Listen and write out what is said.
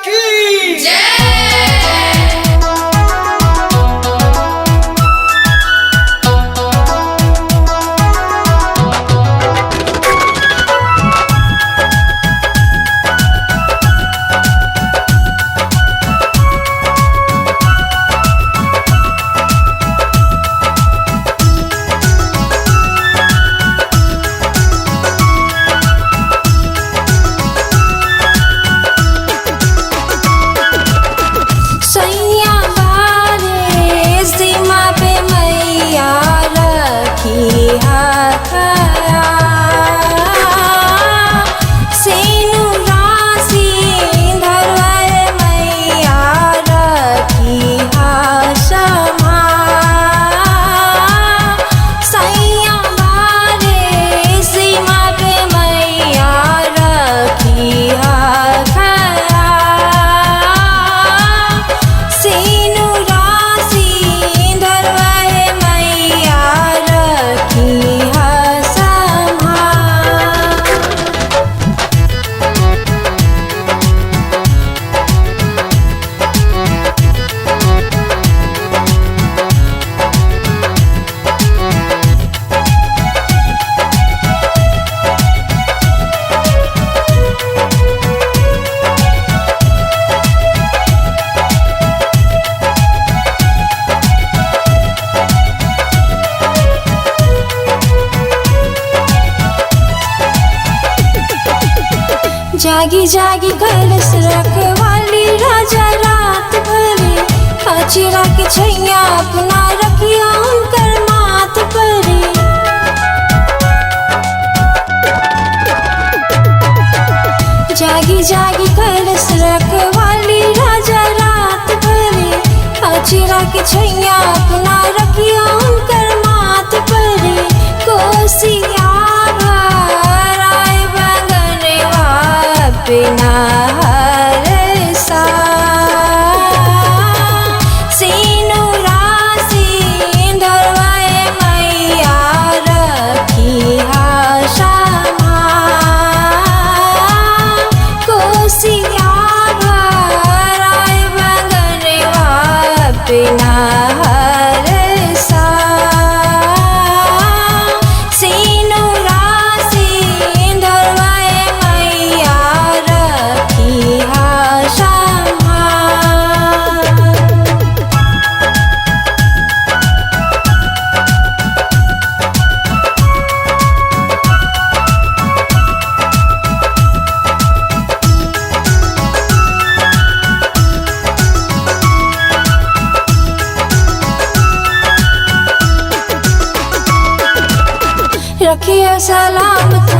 की जागी जागी कलश रखवाली राजा रात भरे अचरा के छैया अपना रखिया उनकर माथ परे। जागी जागी कलश रखवाली राजा रात भरे अचरा के छैया अपना रखिया उनकर माथ परे। कोसिया बिना हर सा सीनु राशि धरवाए मैया रखी क्षमा। कोसिया भराए बगनवा बिना हर सा सीनु रखिए सलामत